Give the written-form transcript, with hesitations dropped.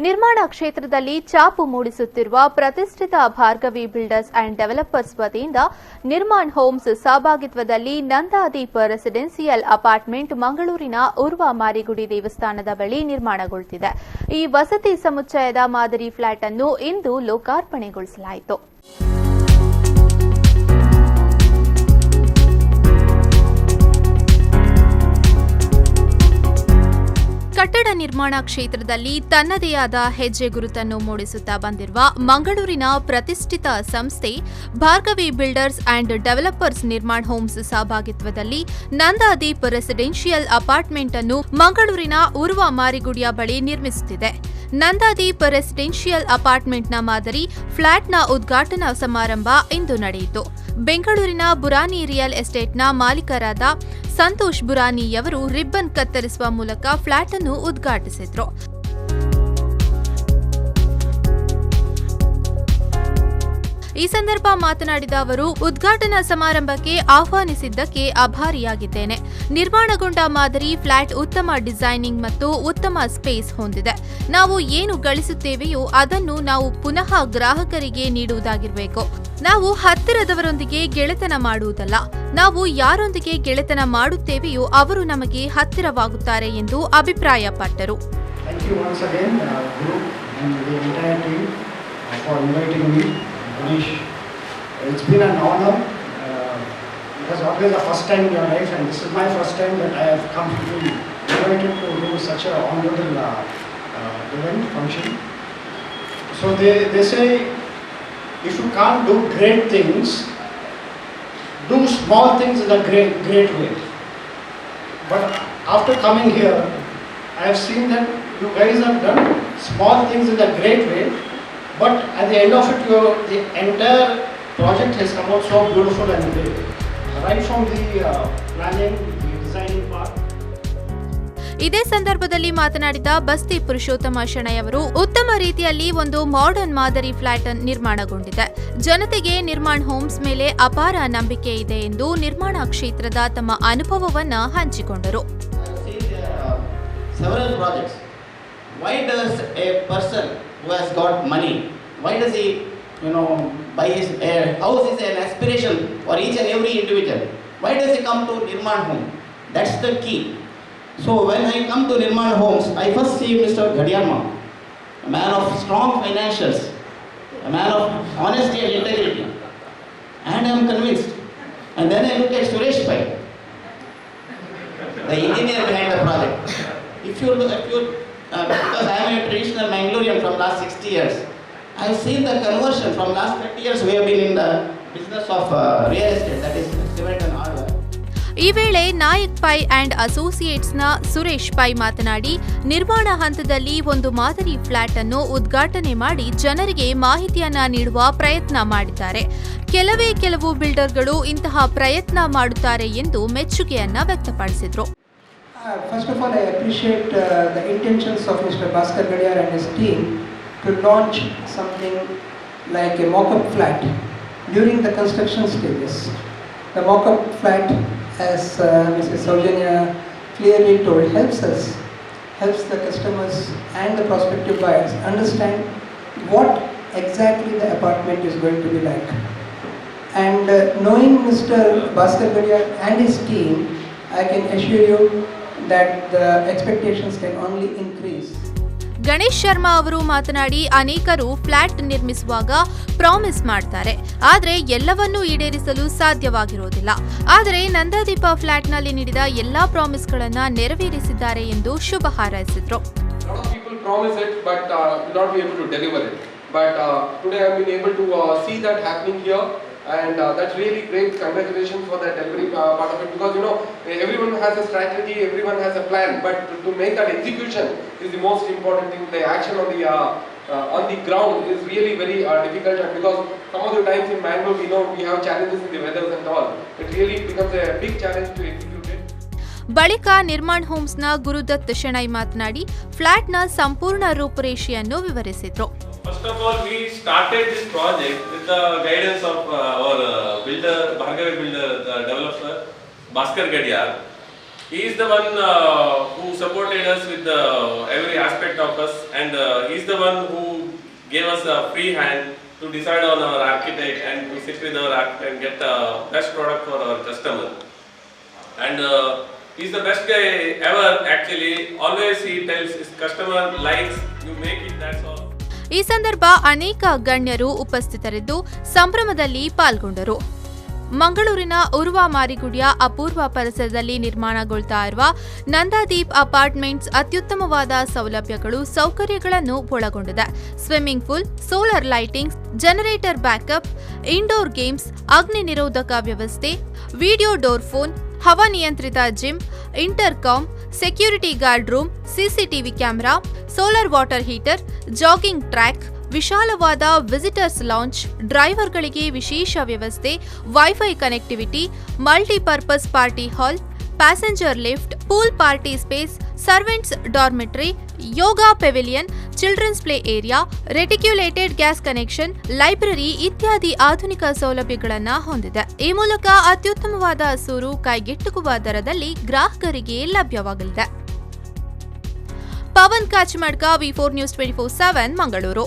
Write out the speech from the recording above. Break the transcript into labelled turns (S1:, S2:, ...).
S1: ನಿರ್ಮಾಣ ಕ್ಷೇತ್ರದಲ್ಲಿ ಛಾಪು ಮೂಡಿಸುತ್ತಿರುವ ಪ್ರತಿಷ್ಠಿತ ಭಾರ್ಗವಿ ಬಿಲ್ಡರ್ಸ್ ಅಂಡ್ ಡೆವಲಪರ್ಸ್ ವತಿಯಿಂದ ನಿರ್ಮಾಣ್ ಹೋಮ್ಸ್ ಸಹಭಾಗಿತ್ವದಲ್ಲಿ ನಂದಾದೀಪ್ ರೆಸಿಡೆನ್ಸಿಯಲ್ ಅಪಾರ್ಟ್ಮೆಂಟ್ ಮಂಗಳೂರಿನ ಉರ್ವ ಮಾರಿಗುಡಿ ದೇವಸ್ಥಾನದ ಬಳಿ ನಿರ್ಮಾಣಗೊಳ್ಳುತ್ತಿದೆ. ಈ ವಸತಿ ಸಮುಚ್ಚಯದ ಮಾದರಿ ಫ್ಲಾಟ್ ಅನ್ನು ಇಂದು ಲೋಕಾರ್ಪಣೆಗೊಳಿಸಲಾಯಿತು. ಕಟ್ಟಡ ನಿರ್ಮಾಣ ಕ್ಷೇತ್ರದಲ್ಲಿ ತನ್ನದೇ ಆದ ಹೆಜ್ಜೆ ಗುರುತನ್ನು ಮೂಡಿಸುತ್ತಾ ಬಂದಿರುವ ಮಂಗಳೂರಿನ ಪ್ರತಿಷ್ಠಿತ ಸಂಸ್ಥೆ Bhargavi builders and developers Nirman homes ಸಹಭಾಗಿತ್ವದಲ್ಲಿ ನಂದಾದೀಪ್ ರೆಸಿಡೆನ್ಷಿಯಲ್ ಅಪಾರ್ಟ್ಮೆಂಟ್ ಅನ್ನು ಮಂಗಳೂರಿನ ಉರ್ವ ಮಾರಿಗುಡಿಯ ಬಳಿ ನಿರ್ಮಿಸುತ್ತಿದೆ. ನಂದಾದೀಪ್ ರೆಸಿಡೆನ್ಷಿಯಲ್ ಅಪಾರ್ಟ್ಮೆಂಟ್ನ ಮಾದರಿ ಫ್ಲಾಟ್ನ ಉದ್ಘಾಟನಾ ಸಮಾರಂಭ ಇಂದು ನಡೆಯಿತು. ಬೆಂಗಳೂರಿನ ಬುರಾನಿ ರಿಯಲ್ ಎಸ್ಟೇಟ್ನ ಮಾಲೀಕರಾದ ಸಂತೋಷ್ ಬುರಾನಿಯವರು ರಿಬ್ಬನ್ ಕತ್ತರಿಸುವ ಮೂಲಕ ಫ್ಲಾಟ್ ಅನ್ನು ಉದ್ಘಾಟಿಸಿದರು. ಈ ಸಂದರ್ಭ ಮಾತನಾಡಿದ ಅವರು, ಉದ್ಘಾಟನಾ ಸಮಾರಂಭಕ್ಕೆ ಆಹ್ವಾನಿಸಿದ್ದಕ್ಕೆ ಆಭಾರಿಯಾಗಿದ್ದೇನೆ. ನಿರ್ಮಾಣಗೊಂಡ ಮಾದರಿ ಫ್ಲಾಟ್ ಉತ್ತಮ ಡಿಸೈನಿಂಗ್ ಮತ್ತು ಉತ್ತಮ ಸ್ಪೇಸ್ ಹೊಂದಿದೆ. ನಾವು ಏನು ಗಳಿಸುತ್ತೇವೆಯೋ ಅದನ್ನು ನಾವು ಪುನಃ ಗ್ರಾಹಕರಿಗೆ ನೀಡುವುದಾಗಿರಬೇಕು. ನಾವು ಹತ್ತಿರದವರೊಂದಿಗೆ ಗೆಳೆತನ ಮಾಡುವುದಲ್ಲ, ನಾವು ಯಾರೊಂದಿಗೆ ಗೆಳೆತನ ಮಾಡುತ್ತೇವೆಯೋ ಅವರು ನಮಗೆ ಹತ್ತಿರವಾಗುತ್ತಾರೆ ಎಂದು ಅಭಿಪ್ರಾಯಪಟ್ಟರು.
S2: Manish, it's been an honor. It was always the first time in your life, and this is my first time that I have come to be invited to do such a honorable event function. So they say, if you can't do great things, do small things in a great way. But after coming here, I have seen that you guys have done small things in a great way. But at the end of it, the entire project has come out so beautiful and great. Right from the planning, the designing part.
S1: ಇದೇ ಸಂದರ್ಭದಲ್ಲಿ ಮಾತನಾಡಿದ ಬಸ್ತಿ ಪುರುಷೋತ್ತಮ ಶೆಣೈ ಅವರು, ಉತ್ತಮ ರೀತಿಯಲ್ಲಿ ಒಂದು modern ಮಾದರಿ flat ನಿರ್ಮಾಣಗೊಂಡಿದೆ. ಜನತೆಗೆ Nirman homes ಮೇಲೆ ಅಪಾರ ನಂಬಿಕೆ ಇದೆ ಎಂದು ನಿರ್ಮಾಣ ಕ್ಷೇತ್ರದ ತಮ್ಮ ಅನುಭವವನ್ನು ಹಂಚಿಕೊಂಡರು.
S3: Why does a person who has got money, why does he, buy his house is an aspiration for each and every individual. Why does he come to Nirman Home? That's the key. So when I come to Nirman Homes, I first see Mr. Ghadiyanma, a man of strong financials, a man of honesty and integrity, and I am convinced. And then I look at Suresh Pai, the engineer behind the project. Because I am a traditional Mangalorean from last 60 years, I have seen the conversion from last 30 years. We have been in the business of real estate, that is cement and hardware.
S1: ಈ ವೇಳೆ Nayak Pai and ಅಸೋಸಿಯೇಟ್ಸ್ನ ಸುರೇಶ್ ಪೈ ಮಾತನಾಡಿ, ನಿರ್ಮಾಣ ಹಂತದಲ್ಲಿ ಒಂದು ಮಾದರಿ flat ಅನ್ನು ಉದ್ಘಾಟನೆ ಮಾಡಿ ಜನರಿಗೆ ಮಾಹಿತಿಯನ್ನ ನೀಡುವ ಪ್ರಯತ್ನ ಮಾಡಿದ್ದಾರೆ. ಕೆಲವು ಬಿಲ್ಡರ್ಗಳು ಇಂತಹ ಪ್ರಯತ್ನ ಮಾಡುತ್ತಾರೆ ಎಂದು ಮೆಚ್ಚುಗೆಯನ್ನ ವ್ಯಕ್ತಪಡಿಸಿದರು.
S4: First of all, I appreciate the intentions of Mr. Bhaskar Gadiyar and his team to launch something like a mock-up flat during the construction stages. The mock-up flat, as Mrs. Saujanya clearly told, helps the customers and the prospective buyers understand what exactly the apartment is going to be like. And knowing Mr. Bhaskar Gadiyar and his team, I can assure you that the expectations can only increase.
S1: Ganesh Sharma ಅವರು ಮಾತನಾಡಿ, ಅನೇಕರು flat ನಿರ್ಮಿಸುವಾಗ promise ಮಾಡ್ತಾರೆ, ಆದರೆ ಎಲ್ಲವನ್ನೂ ಈಡೇರಿಸಲು ಸಾಧ್ಯವಾಗಿರುವುದಿಲ್ಲ. ಆದರೆ ನಂದಾದೀಪ ಫ್ಲಾಟ್ನಲ್ಲಿ ನೀಡಿದ ಎಲ್ಲಾ ಪ್ರಾಮಿಸ್ಗಳನ್ನು ನೆರವೇರಿಸಿದ್ದಾರೆ ಎಂದು ಶುಭ ಹಾರೈಸಿದರು.
S5: And that's really great. Congratulations for that delivery part of it, because everyone has a strategy, everyone has a plan, but to make that execution is the most important thing. The action on the ground is really very difficult, and because some of the times in Mangalore we have challenges in the weather and all, it really becomes a big challenge to execute it.
S1: ಬಳಿಕ ನಿರ್ಮಾಣ್ ಹೋಮ್ಸ್ನ ಗುರುದತ್ ಶೆಣೈ ಮಾತನಾಡಿ ಫ್ಲಾಟ್ನ ಸಂಪೂರ್ಣ ರೂಪುರೇಷೆಯನ್ನು ವಿವರಿಸಿದರು.
S6: First of all, we started this project with the guidance of our builder, Bhargavi builder, the developer, Bhaskar Gadiyar. he is the one who supported us with every aspect of us, and he is the one who gave us a free hand to decide on our architect and to sit with our architect and get the best product for our customer. And he's the best guy ever actually. Always he tells his customer likes, you make it, that's all.
S1: ಈ ಸಂದರ್ಭ ಅನೇಕ ಗಣ್ಯರು ಉಪಸ್ಥಿತರಿದ್ದು ಸಂಭ್ರಮದಲ್ಲಿ ಪಾಲ್ಗೊಂಡರು. ಮಂಗಳೂರಿನ ಉರ್ವ ಮಾರಿಗುಡಿಯ ಅಪೂರ್ವ ಪರಿಸರದಲ್ಲಿ ನಿರ್ಮಾಣಗೊಳ್ತಾ ಇರುವ ನಂದಾದೀಪ್ apartments ಅತ್ಯುತ್ತಮವಾದ ಸೌಲಭ್ಯಗಳು, ಸೌಕರ್ಯಗಳನ್ನು ಒಳಗೊಂಡಿದೆ. Swimming pool, solar lightings, generator backup, indoor games, ಅಗ್ನಿ ನಿರೋಧಕ ವ್ಯವಸ್ಥೆ, ವಿಡಿಯೋ ಡೋರ್ ಫೋನ್, ಹವಾನಿಯಂತ್ರಿತ gym, intercom, security guard room, CCTV camera, solar water heater, jogging track, ವಿಶಾಲವಾದ ವಿಸಿಟರ್ಸ್ ಲಾಂಜ್, ಡ್ರೈವರ್ಗಳಿಗೆ ವಿಶೇಷ ವ್ಯವಸ್ಥೆ, wifi connectivity, multipurpose party hall, passenger lift, pool party space, servants dormitory, yoga pavilion, children's play area, reticulated gas connection, library ಇತ್ಯಾದಿ ಆಧುನಿಕ ಸೌಲಭ್ಯಗಳನ್ನು ಹೊಂದಿದೆ. ಈ ಮೂಲಕ ಅತ್ಯುತ್ತಮವಾದ ಸೂರು ಕೈಗೆಟುಕುವ ದರದಲ್ಲಿ ಗ್ರಾಹಕರಿಗೆ ಲಭ್ಯವಾಗಲಿದೆ. Pavan ಕಾಚಿಮಡ್ಕ, V4 News 24/7 Mangaluru.